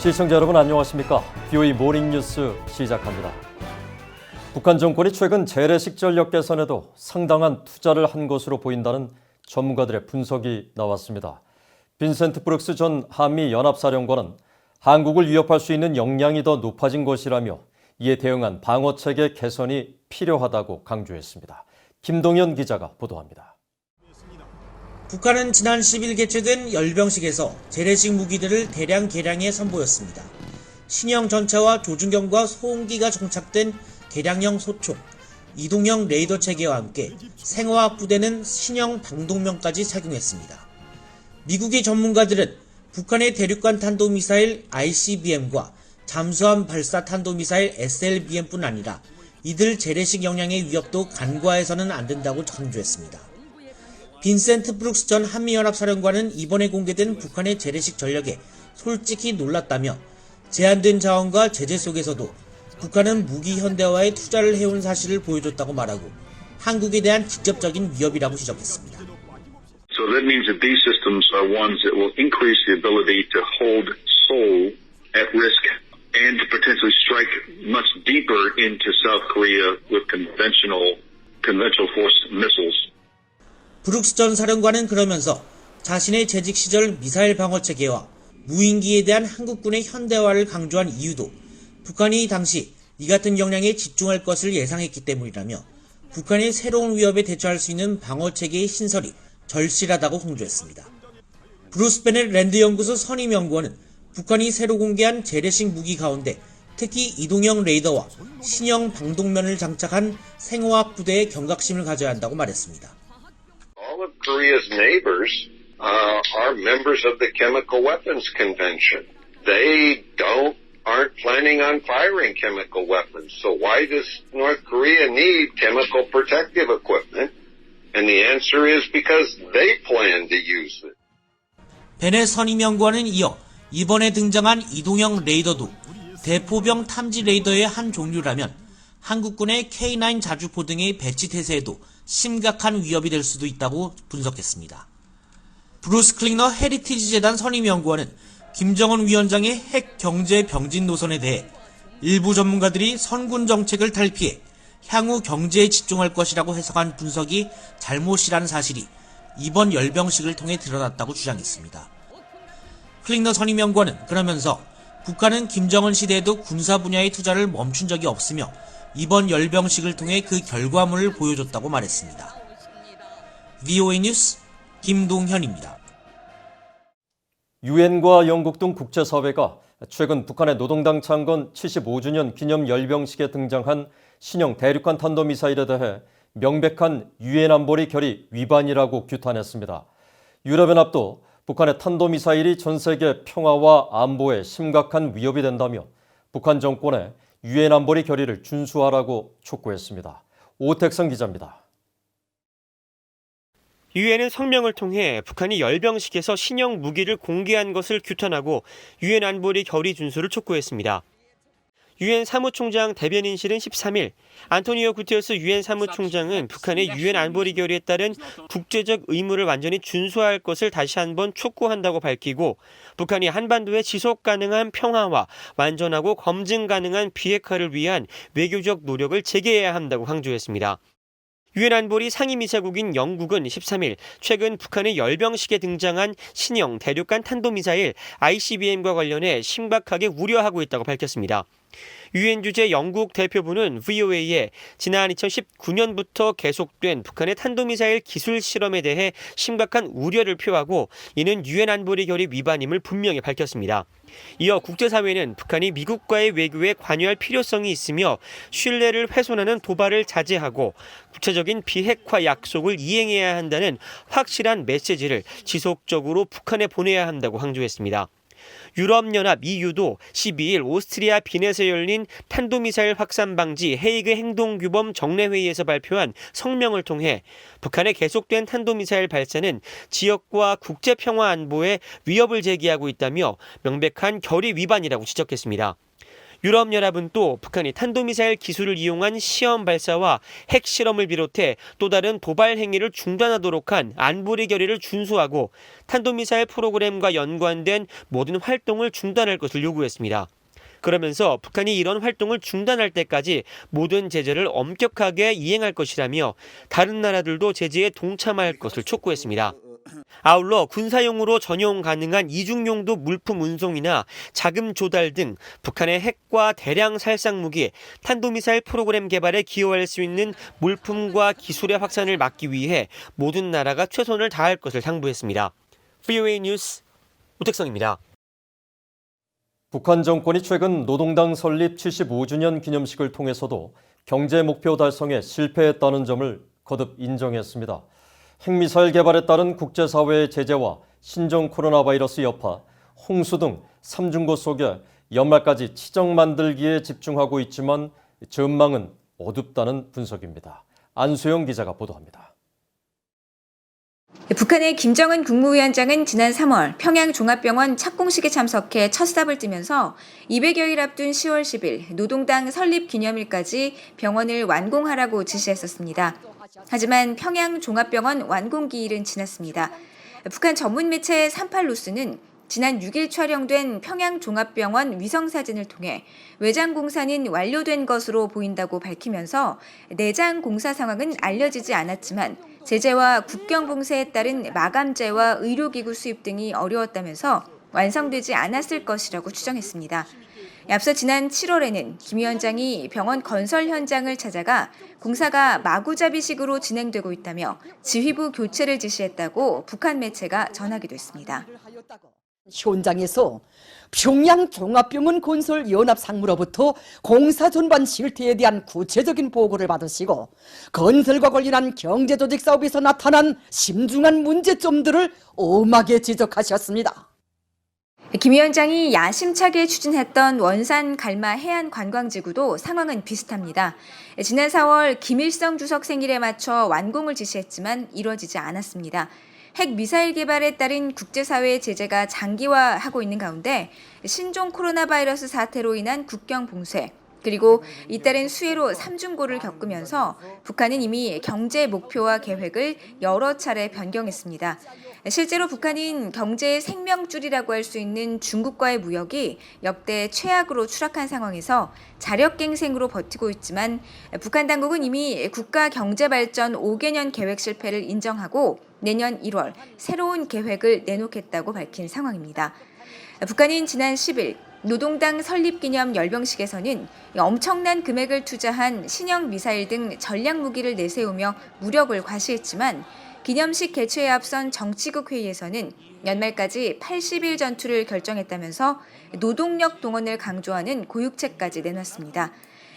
시청자 여러분 안녕하십니까? BOE 모닝뉴스 시작합니다. 북한 정권이 최근 재래식 전력 개선에도 상당한 투자를 한 것으로 보인다는 전문가들의 분석이 나왔습니다. 빈센트 브룩스 전 한미연합사령관은 한국을 위협할 수 있는 역량이 더 높아진 것이라며 이에 대응한 방어체계 개선이 필요하다고 강조했습니다. 김동현 기자가 보도합니다. 북한은 지난 10일 개최된 열병식에서 재래식 무기들을 대량 개량해 선보였습니다. 신형 전차와 조준경과 소음기가 정착된 개량형 소총, 이동형 레이더 체계와 함께 생화학 부대는 신형 방독면까지 착용했습니다. 미국의 전문가들은 북한의 대륙간 탄도미사일 ICBM과 잠수함 발사 탄도미사일 SLBM뿐 아니라 이들 재래식 역량의 위협도 간과해서는 안 된다고 강조했습니다. 빈센트 브룩스 전 한미연합사령관은 이번에 공개된 북한의 재래식 전력에 솔직히 놀랐다며 제한된 자원과 제재 속에서도 북한은 무기 현대화에 투자를 해온 사실을 보여줬다고 말하고 한국에 대한 직접적인 위협이라고 지적했습니다. So that means that these systems are ones that will increase the ability to hold Seoul at risk and to potentially strike much deeper into South Korea with conventional force missiles. 브룩스 전 사령관은 그러면서 자신의 재직 시절 미사일 방어 체계와 무인기에 대한 한국군의 현대화를 강조한 이유도 북한이 당시 이 같은 역량에 집중할 것을 예상했기 때문이라며 북한의 새로운 위협에 대처할 수 있는 방어 체계의 신설이 절실하다고 강조했습니다. 브루스 베넷 랜드 연구소 선임 연구원은 북한이 새로 공개한 재래식 무기 가운데 특히 이동형 레이더와 신형 방독면을 장착한 생화학 부대에 경각심을 가져야 한다고 말했습니다. All of Korea's neighbors are members of the Chemical Weapons Convention. They aren't planning on firing chemical weapons. So why does North Korea need chemical protective equipment? And the answer is because they plan to use it. 베넷 선임 연구원은 이어 이번에 등장한 이동형 레이더도 대포병 탐지 레이더의 한 종류라면 한국군의 K9 자주포 등의 배치 태세에도 심각한 위협이 될 수도 있다고 분석했습니다. 브루스 클링너 헤리티지 재단 선임 연구원은 김정은 위원장의 핵 경제 병진 노선에 대해 일부 전문가들이 선군 정책을 탈피해 향후 경제에 집중할 것이라고 해석한 분석이 잘못이라는 사실이 이번 열병식을 통해 드러났다고 주장했습니다. 클링너 선임 연구원은 그러면서 북한은 김정은 시대에도 군사 분야의 투자를 멈춘 적이 없으며 이번 열병식을 통해 그 결과물을 보여줬다고 말했습니다. BOE 뉴스 김동현입니다. 유엔과 영국 등 국제사회가 최근 북한의 노동당 창건 75주년 기념 열병식에 등장한 신형 대륙간 탄도미사일에 대해 명백한 유엔 안보리 결의 위반이라고 규탄했습니다. 유럽연합도 북한의 탄도미사일이 전 세계 평화와 안보에 심각한 위협이 된다며 북한 정권에 유엔 안보리 결의를 준수하라고 촉구했습니다. 오택성 기자입니다. 유엔은 성명을 통해 북한이 열병식에서 신형 무기를 공개한 것을 규탄하고 유엔 안보리 결의 준수를 촉구했습니다. 유엔 사무총장 대변인실은 13일 안토니오 구테르스 유엔 사무총장은 북한의 유엔 안보리 결의에 따른 국제적 의무를 완전히 준수할 것을 다시 한번 촉구한다고 밝히고 북한이 한반도의 지속 가능한 평화와 완전하고 검증 가능한 비핵화를 위한 외교적 노력을 재개해야 한다고 강조했습니다. 유엔 안보리 상임이사국인 영국은 13일 최근 북한의 열병식에 등장한 신형 대륙간 탄도미사일 ICBM과 관련해 심각하게 우려하고 있다고 밝혔습니다. 유엔 주재 영국 대표부는 VOA에 지난 2019년부터 계속된 북한의 탄도미사일 기술 실험에 대해 심각한 우려를 표하고 이는 유엔 안보리 결의 위반임을 분명히 밝혔습니다. 이어 국제사회는 북한이 미국과의 외교에 관여할 필요성이 있으며 신뢰를 훼손하는 도발을 자제하고 구체적인 비핵화 약속을 이행해야 한다는 확실한 메시지를 지속적으로 북한에 보내야 한다고 강조했습니다. 유럽연합 EU도 12일 오스트리아 빈에서 열린 탄도미사일 확산 방지 헤이그 행동규범 정례회의에서 발표한 성명을 통해 북한의 계속된 탄도미사일 발사는 지역과 국제평화 안보에 위협을 제기하고 있다며 명백한 결의 위반이라고 지적했습니다. 유럽연합은 또 북한이 탄도미사일 기술을 이용한 시험 발사와 핵실험을 비롯해 또 다른 도발 행위를 중단하도록 한 안보리 결의를 준수하고 탄도미사일 프로그램과 연관된 모든 활동을 중단할 것을 요구했습니다. 그러면서 북한이 이런 활동을 중단할 때까지 모든 제재를 엄격하게 이행할 것이라며 다른 나라들도 제재에 동참할 것을 촉구했습니다. 아울러 군사용으로 전용 가능한 이중용도 물품 운송이나 자금 조달 등 북한의 핵과 대량 살상 무기, 탄도미사일 프로그램 개발에 기여할 수 있는 물품과 기술의 확산을 막기 위해 모든 나라가 최선을 다할 것을 당부했습니다. VOA 뉴스 오택성입니다. 북한 정권이 최근 노동당 설립 75주년 기념식을 통해서도 경제 목표 달성에 실패했다는 점을 거듭 인정했습니다. 핵미사일 개발에 따른 국제사회의 제재와 신종 코로나 바이러스 여파, 홍수 등 삼중고 속에 연말까지 치정 만들기에 집중하고 있지만 전망은 어둡다는 분석입니다. 안수영 기자가 보도합니다. 북한의 김정은 국무위원장은 지난 3월 평양종합병원 착공식에 참석해 첫 삽을 띠면서 200여일 앞둔 10월 10일 노동당 설립 기념일까지 병원을 완공하라고 지시했었습니다. 하지만 평양종합병원 완공 기일은 지났습니다. 북한 전문 매체 38뉴스는 지난 6일 촬영된 평양종합병원 위성사진을 통해 외장 공사는 완료된 것으로 보인다고 밝히면서 내장 공사 상황은 알려지지 않았지만 제재와 국경 봉쇄에 따른 마감재와 의료기구 수입 등이 어려웠다면서 완성되지 않았을 것이라고 추정했습니다. 앞서 지난 7월에는 김 위원장이 병원 건설 현장을 찾아가 공사가 마구잡이식으로 진행되고 있다며 지휘부 교체를 지시했다고 북한 매체가 전하기도 했습니다. 현장에서 평양 종합병원 건설 연합상무로부터 공사 전반 실태에 대한 구체적인 보고를 받으시고 건설과 관련한 경제조직 사업에서 나타난 심중한 문제점들을 엄하게 지적하셨습니다. 김 위원장이 야심차게 추진했던 원산 갈마 해안 관광지구도 상황은 비슷합니다. 지난 4월 김일성 주석 생일에 맞춰 완공을 지시했지만 이루어지지 않았습니다. 핵 미사일 개발에 따른 국제사회의 제재가 장기화하고 있는 가운데 신종 코로나 바이러스 사태로 인한 국경 봉쇄, 그리고 잇따른 수해로 삼중고를 겪으면서 북한은 이미 경제 목표와 계획을 여러 차례 변경했습니다. 실제로 북한은 경제의 생명줄이라고 할 수 있는 중국과의 무역이 역대 최악으로 추락한 상황에서 자력갱생으로 버티고 있지만 북한 당국은 이미 국가경제발전 5개년 계획 실패를 인정하고 내년 1월 새로운 계획을 내놓겠다고 밝힌 상황입니다. 북한은 지난 10일 노동당 설립기념 열병식에서는 엄청난 금액을 투자한 신형 미사일 등 전략 무기를 내세우며 무력을 과시했지만 기념식 개최에 앞선 정치국 회의에서는 연말까지 80일 전투를 결정했다면서 노동력 동원을 강조하는 고육책까지 내놨습니다.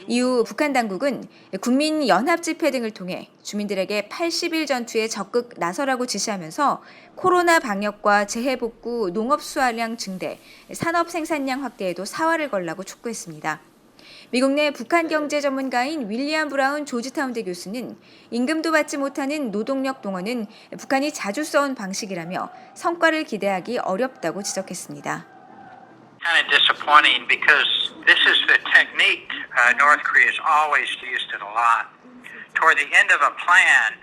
이후 북한 당국은 국민 연합 집회 등을 통해 주민들에게 80일 전투에 적극 나서라고 지시하면서 코로나 방역과 재해복구, 농업 수확량 증대, 산업 생산량 확대에도 사활을 걸라고 촉구했습니다. 미국 내 북한 경제 전문가인 윌리엄 브라운 조지타운대 교수는 임금도 받지 못하는 노동력 동원은 북한이 자주 써온 방식이라며 성과를 기대하기 어렵다고 지적했습니다. Kind of disappointing because this is the technique North Korea has always used it a lot. Toward the end of a plan,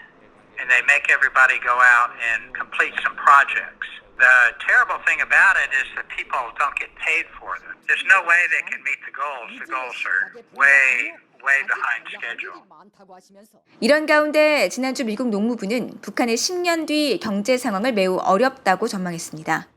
and they make everybody go out and complete some projects. The terrible thing about it is that people don't get paid for them. There's no way they can meet the goals. The goals are way behind schedule. 이런 가운데 지난주 미국 농무부는 북한의 10년 뒤 경제 상황을 매우 어렵다고 전망했습니다.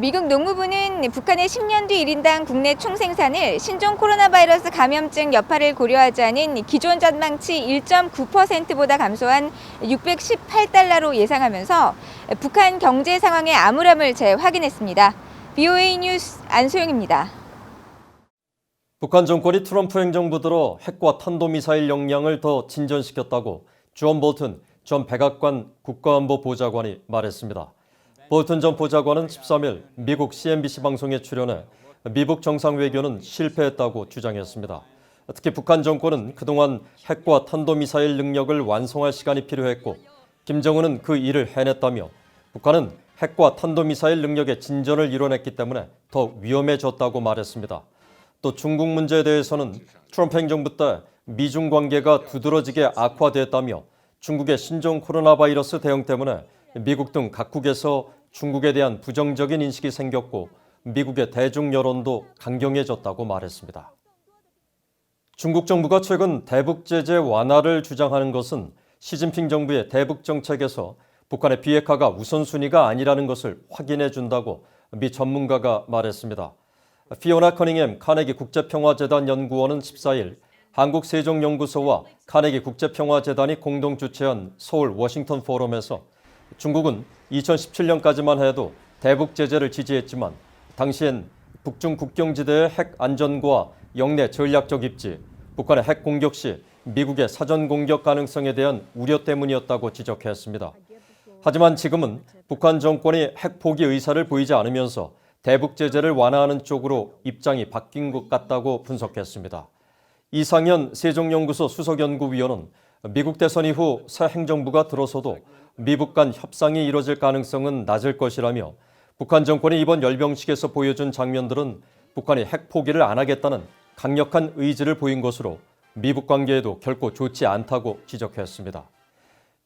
미국 농무부는 북한의 10년 뒤 1인당 국내 총생산을 신종 코로나 바이러스 감염증 여파를 고려하지 않은 기존 전망치 1.9%보다 감소한 618달러로 예상하면서 북한 경제 상황의 암울함을 재확인했습니다. VOA 뉴스 안소영입니다. 북한 정권이 트럼프 행정부 들어 핵과 탄도미사일 역량을 더 진전시켰다고 존 볼튼 전 백악관 국가안보보좌관이 말했습니다. 볼튼 전 보좌관은 13일 미국 CNBC 방송에 출연해 미국 정상 외교는 실패했다고 주장했습니다. 특히 북한 정권은 그동안 핵과 탄도미사일 능력을 완성할 시간이 필요했고 김정은은 그 일을 해냈다며 북한은 핵과 탄도미사일 능력의 진전을 이뤄냈기 때문에 더 위험해졌다고 말했습니다. 또 중국 문제에 대해서는 트럼프 행정부 때 미중 관계가 두드러지게 악화됐다며 중국의 신종 코로나 바이러스 대응 때문에 미국 등 각국에서 중국에 대한 부정적인 인식이 생겼고 미국의 대중 여론도 강경해졌다고 말했습니다. 중국 정부가 최근 대북 제재 완화를 주장하는 것은 시진핑 정부의 대북 정책에서 북한의 비핵화가 우선순위가 아니라는 것을 확인해 준다고 미 전문가가 말했습니다. 피오나 커닝햄 카네기 국제평화재단 연구원은 14일 한국세종연구소와 카네기 국제평화재단이 공동 주최한 서울 워싱턴 포럼에서 중국은 2017년까지만 해도 대북 제재를 지지했지만 당시엔 북중 국경지대의 핵 안전과 영내 전략적 입지, 북한의 핵 공격 시 미국의 사전 공격 가능성에 대한 우려 때문이었다고 지적했습니다. 하지만 지금은 북한 정권이 핵 포기 의사를 보이지 않으면서 대북 제재를 완화하는 쪽으로 입장이 바뀐 것 같다고 분석했습니다. 이상현 세종연구소 수석연구위원은 미국 대선 이후 새 행정부가 들어서도 미북 간 협상이 이뤄질 가능성은 낮을 것이라며 북한 정권이 이번 열병식에서 보여준 장면들은 북한이 핵 포기를 안 하겠다는 강력한 의지를 보인 것으로 미북 관계에도 결코 좋지 않다고 지적했습니다.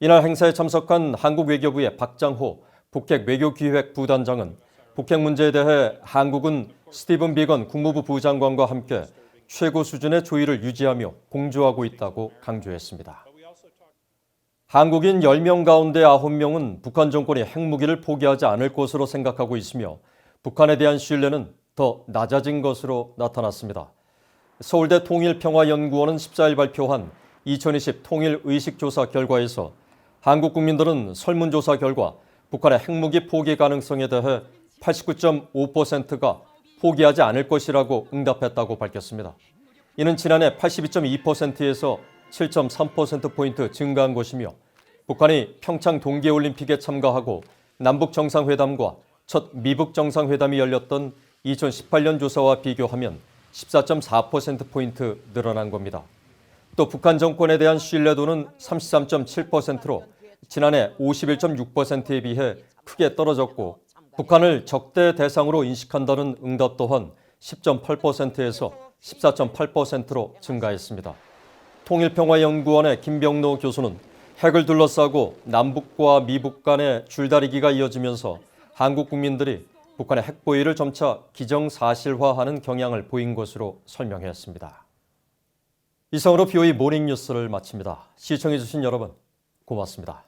이날 행사에 참석한 한국 외교부의 박장호 북핵 외교기획 부단장은 북핵 문제에 대해 한국은 스티븐 비건 국무부 부장관과 함께 최고 수준의 조의를 유지하며 공조하고 있다고 강조했습니다. 한국인 10명 가운데 9명은 북한 정권이 핵무기를 포기하지 않을 것으로 생각하고 있으며 북한에 대한 신뢰는 더 낮아진 것으로 나타났습니다. 서울대 통일평화연구원은 14일 발표한 2020 통일의식조사 결과에서 한국 국민들은 설문조사 결과 북한의 핵무기 포기 가능성에 대해 89.5%가 포기하지 않을 것이라고 응답했다고 밝혔습니다. 이는 지난해 82.2%에서 7.3%포인트 증가한 것이며 북한이 평창 동계올림픽에 참가하고 남북 정상회담과 첫 미북 정상회담이 열렸던 2018년 조사와 비교하면 14.4%포인트 늘어난 겁니다. 또 북한 정권에 대한 신뢰도는 33.7%로 지난해 51.6%에 비해 크게 떨어졌고 북한을 적대 대상으로 인식한다는 응답 또한 10.8%에서 14.8%로 증가했습니다. 통일평화연구원의 김병노 교수는 핵을 둘러싸고 남북과 미북 간의 줄다리기가 이어지면서 한국 국민들이 북한의 핵보위를 점차 기정사실화하는 경향을 보인 것으로 설명했습니다. 이상으로 BOE 모닝뉴스를 마칩니다. 시청해주신 여러분 고맙습니다.